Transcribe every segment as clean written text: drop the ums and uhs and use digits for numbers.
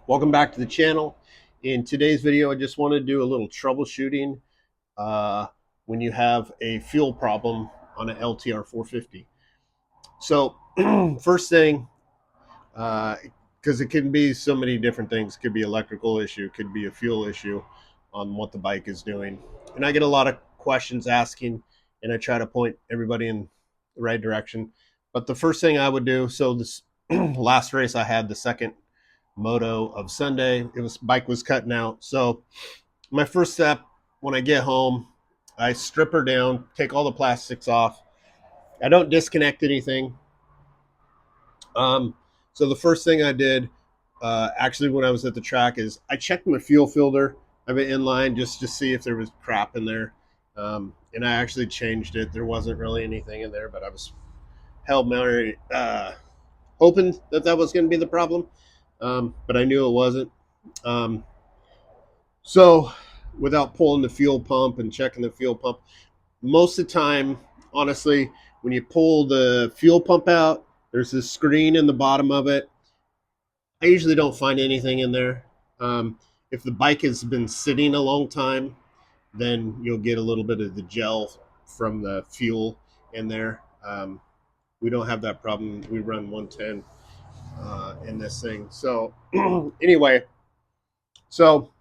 Welcome back to the channel. In today's video, I just want to do a little troubleshooting uh, when you have a fuel problem on an LTR 450. So first thing, because it can be so many different things. It could be electrical issue, could be a fuel issue on what the bike is doing. And I get a lot of questions asking, and I try to point everybody in the right direction. But the first thing I would do, so this last race I had, the second moto of Sunday, bike was cutting out. So my first step when I get home, I strip her down, take all the plastics off. I don't disconnect anything. Um, so the first thing I did, actually, when I was at the track, is I checked my fuel filter. I've been in line just to see if there was crap in there, and I actually changed it. There wasn't really anything in there, but I was held my hoping that that was going to be the problem, but I knew it wasn't. Um, so without pulling the fuel pump and checking the fuel pump, most of the time, honestly, when you pull the fuel pump out, there's this screen in the bottom of it. I usually don't find anything in there. If the bike has been sitting a long time, then you'll get a little bit of the gel from the fuel in there. We don't have that problem. We run 110 in this thing. So anyway, so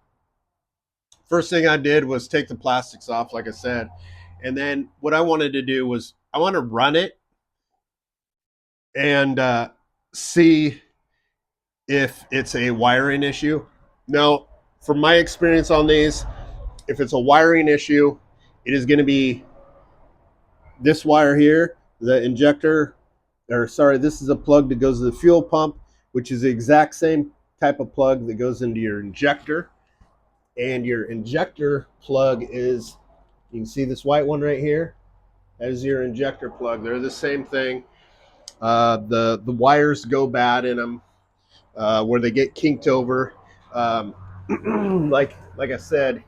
first thing I did was take the plastics off, like I said, and then what I wanted to do was I want to run it and see if it's a wiring issue. Now, from my experience on these, if it's a wiring issue, it is going to be this wire here, the injector, or sorry, this is a plug that goes to the fuel pump, which is the exact same type of plug that goes into your injector. And your injector plug is, you can see this white one right here. That is your injector plug. They're the same thing. The wires go bad in them where they get kinked over. Um, like I said,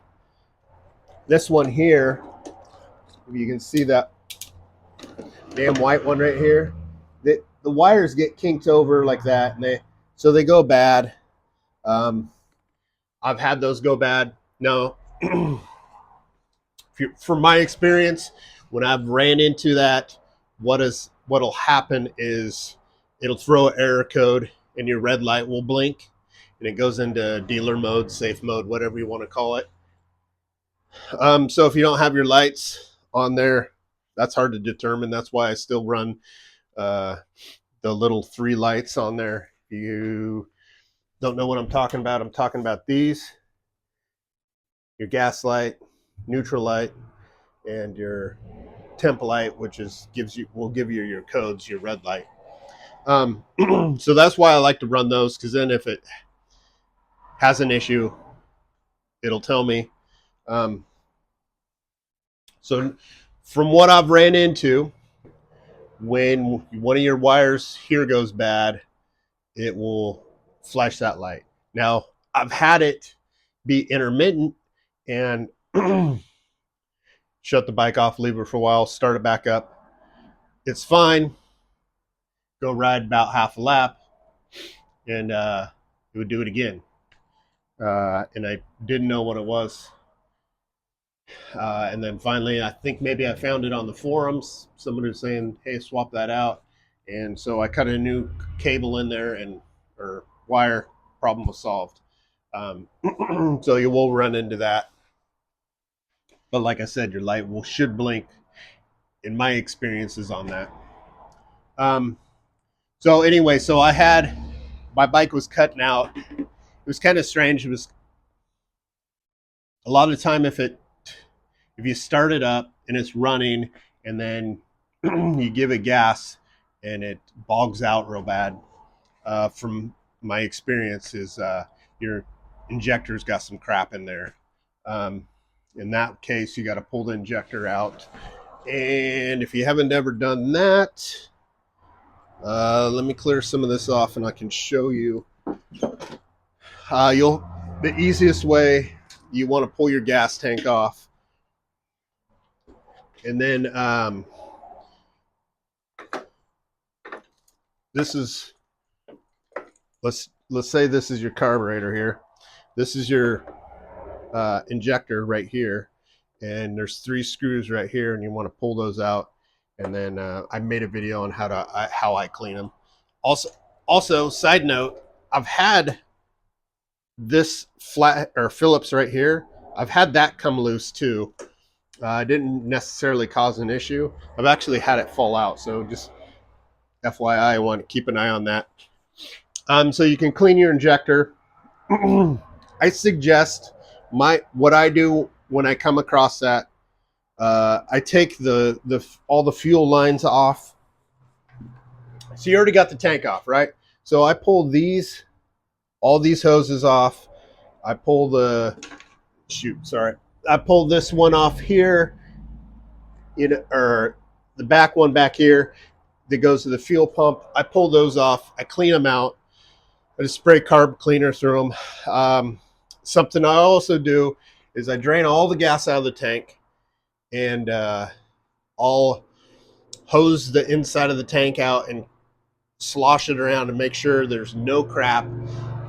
this one here, if you can see that damn white one right here, the wires get kinked over like that, and they go bad. Um, I've had those go bad. No, from my experience, when I've ran into that, what'll happen is it'll throw an error code, and your red light will blink, and it goes into dealer mode, safe mode, whatever you want to call it. So if you don't have your lights on there, that's hard to determine. That's why I still run uh, the little 3 lights on there. You don't know what I'm talking about. I'm talking about these: your gas light, neutral light, and your temp light, which is will give you your codes, your red light. So that's why I like to run those, because then if it has an issue, it'll tell me. Um, so from what I've ran into, when one of your wires here goes bad, it will flash that light. Now, I've had it be intermittent and shut the bike off, leave it for a while, start it back up. It's fine. Go ride about half a lap, and it would do it again. And I didn't know what it was. And then finally, I think maybe I found it on the forums. Somebody was saying, "Hey, swap that out." And so I cut a new cable in there, and or wire. Problem was solved. So you will run into that. But like I said, your light should blink. In my experiences on that. Um, so anyway, so I had my bike was cutting out. It was kind of strange. It was a lot of the time if you start it up and it's running, and then you give it gas and it bogs out real bad. From my experience, is your injector's got some crap in there. Um, in that case, you got to pull the injector out. And if you haven't ever done that, let me clear some of this off and I can show you. The easiest way, you want to pull your gas tank off, and then this is, let's let's say this is your carburetor here. This is your injector right here, and there's 3 screws right here, and you want to pull those out. And then I made a video on how I clean them. Also, side note, I've had this flat or Phillips right here. I've had that come loose too. Didn't necessarily cause an issue. I've actually had it fall out, so just FYI, I want to keep an eye on that. So you can clean your injector. I suggest what I do when I come across that. I take all the fuel lines off. So you already got the tank off, right? So I pull all these hoses off. I pull I pulled this one off here, or the back one back here that goes to the fuel pump. I pull those off. I clean them out. I just spray carb cleaner through them. Something I also do is I drain all the gas out of the tank, and I'll hose the inside of the tank out and slosh it around to make sure there's no crap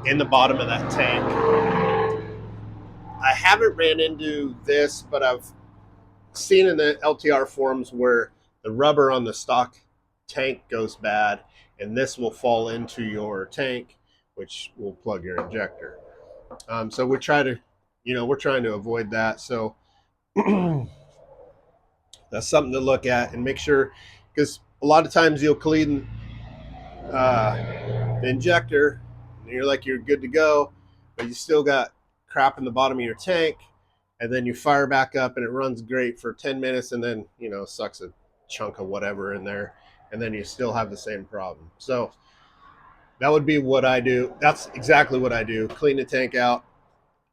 in the bottom of that tank. I haven't ran into this, but I've seen in the LTR forums where the rubber on the stock tank goes bad, and this will fall into your tank, which will plug your injector. So we're trying to avoid that. So that's something to look at and make sure, because a lot of times you'll clean the injector and you're good to go, but you still got crap in the bottom of your tank, and then you fire back up and it runs great for 10 minutes, and then sucks a chunk of whatever in there, and then you still have the same problem. So that would be what I do. That's exactly what I do. Clean the tank out.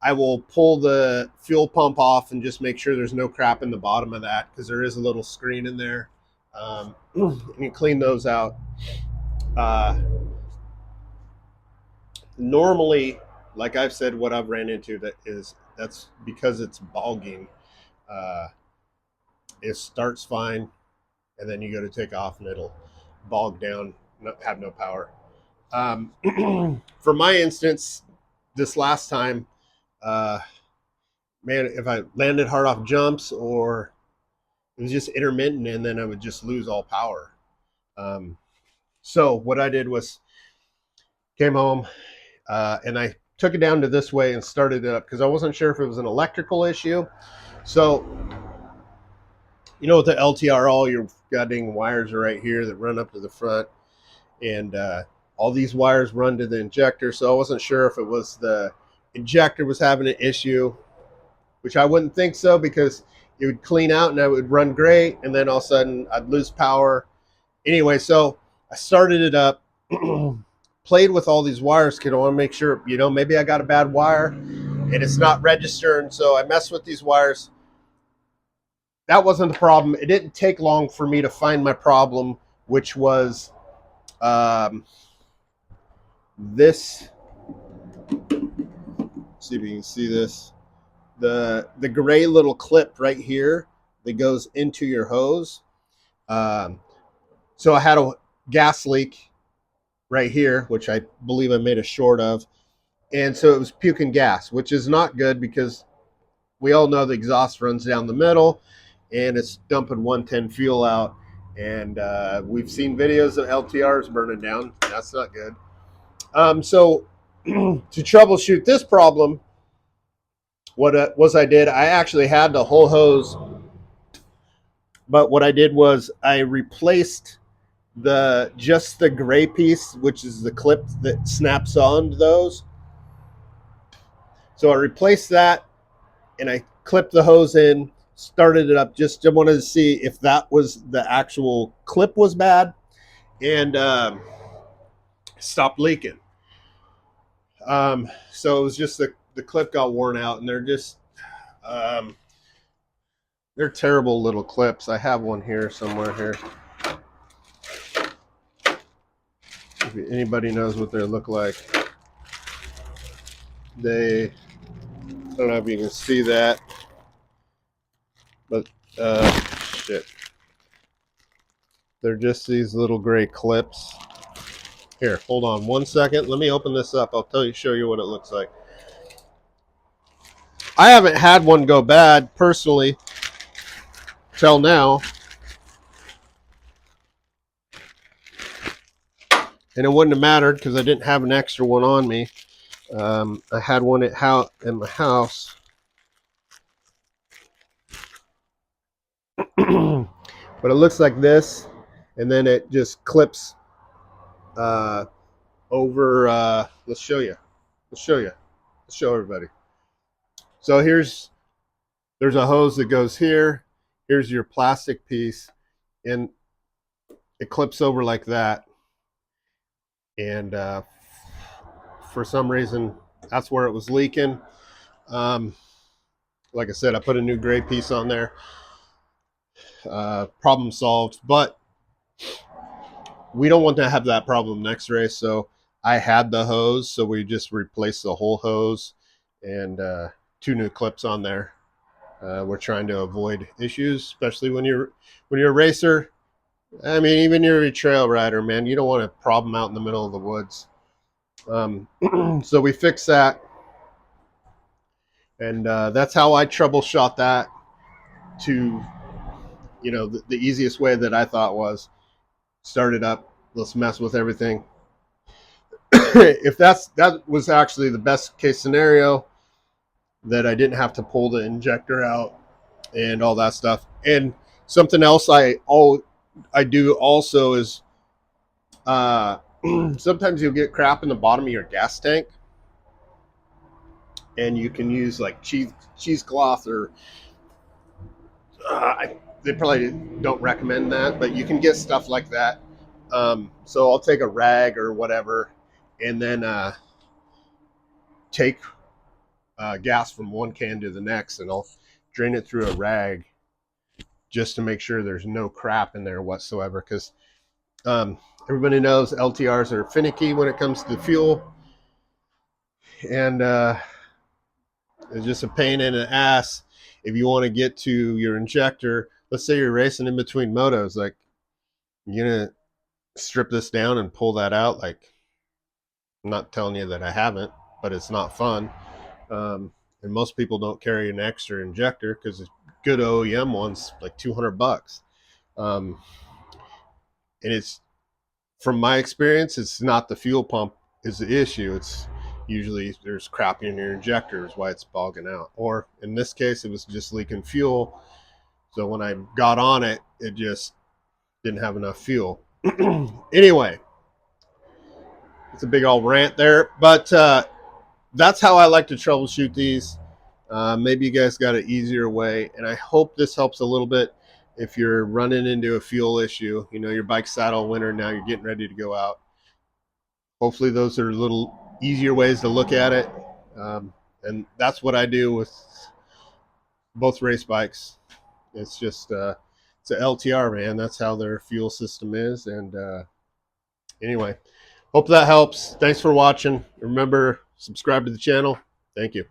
I will pull the fuel pump off and just make sure there's no crap in the bottom of that, because there is a little screen in there. And you clean those out. Normally, like I've said, what I've ran into that's because it's bogging. It starts fine, and then you go to take off and it'll bog down, have no power. For my instance, this last time, man, if I landed hard off jumps, or it was just intermittent, and then I would just lose all power. So what I did was came home, and I took it down to this way and started it up, because I wasn't sure if it was an electrical issue. So, with the LTR, all your goddamn wires are right here that run up to the front, and all these wires run to the injector. So I wasn't sure if it was the injector was having an issue, which I wouldn't think so, because it would clean out and it would run great, and then all of a sudden I'd lose power. Anyway, so I started it up, played with all these wires, because I want to make sure, maybe I got a bad wire and it's not registering. So I messed with these wires. That wasn't the problem. It didn't take long for me to find my problem, which was this. See if you can see this. The gray little clip right here that goes into your hose. So I had a gas leak right here, which I believe I made a short of. And so it was puking gas, which is not good, because we all know the exhaust runs down the middle and it's dumping 110 fuel out. And we've seen videos of LTRs burning down. That's not good. So to troubleshoot this problem, what I did, I actually had the whole hose, but what I did was I replaced just the gray piece, which is the clip that snaps on those. So I replaced that, and I clipped the hose in, started it up. Just wanted to see if that was the actual clip was bad, and stopped leaking. So it was just the clip got worn out, and they're just they're terrible little clips. I have one here somewhere here. If anybody knows what they look like, I don't know if you can see that, but shit, they're just these little gray clips. Here, hold on 1 second. Let me open this up. I'll show you what it looks like. I haven't had one go bad personally till now, and it wouldn't have mattered because I didn't have an extra one on me. I had one in my house, but it looks like this, and then it just clips over. Let's show you. Let's show you. Let's show everybody. So there's a hose that goes here. Here's your plastic piece, and it clips over like that. And for some reason, that's where it was leaking. Like I said, I put a new gray piece on there. Problem solved, but we don't want to have that problem next race. So I had the hose, so we just replaced the whole hose and 2 new clips on there. We're trying to avoid issues, especially when you're a racer. I mean, even you're a trail rider, man, you don't want a problem out in the middle of the woods. So we fixed that, and that's how I troubleshot that to, the easiest way that I thought was start it up. Let's mess with everything. If that was actually the best case scenario, that I didn't have to pull the injector out and all that stuff. And something else I do also is sometimes you'll get crap in the bottom of your gas tank, and you can use like cheesecloth or they probably don't recommend that, but you can get stuff like that. So I'll take a rag or whatever, and then take gas from one can to the next, and I'll drain it through a rag just to make sure there's no crap in there whatsoever. Because everybody knows LTRs are finicky when it comes to fuel, and it's just a pain in the ass if you want to get to your injector. Let's say you're racing in between motos, like you're gonna strip this down and pull that out. Like, I'm not telling you that I haven't, but it's not fun. And most people don't carry an extra injector because a good OEM one's like $200. And it's, from my experience, it's not the fuel pump is the issue. It's usually there's crap in your injector is why it's bogging out. Or in this case, it was just leaking fuel. So when I got on it, it just didn't have enough fuel. Anyway, it's a big old rant there, but that's how I like to troubleshoot these. Maybe you guys got an easier way, and I hope this helps a little bit if you're running into a fuel issue. Your bike's out all winter, now you're getting ready to go out. Hopefully those are little easier ways to look at it. And that's what I do with both race bikes. It's just it's an LTR, man. That's how their fuel system is. And anyway, hope that helps. Thanks for watching. Remember, subscribe to the channel. Thank you.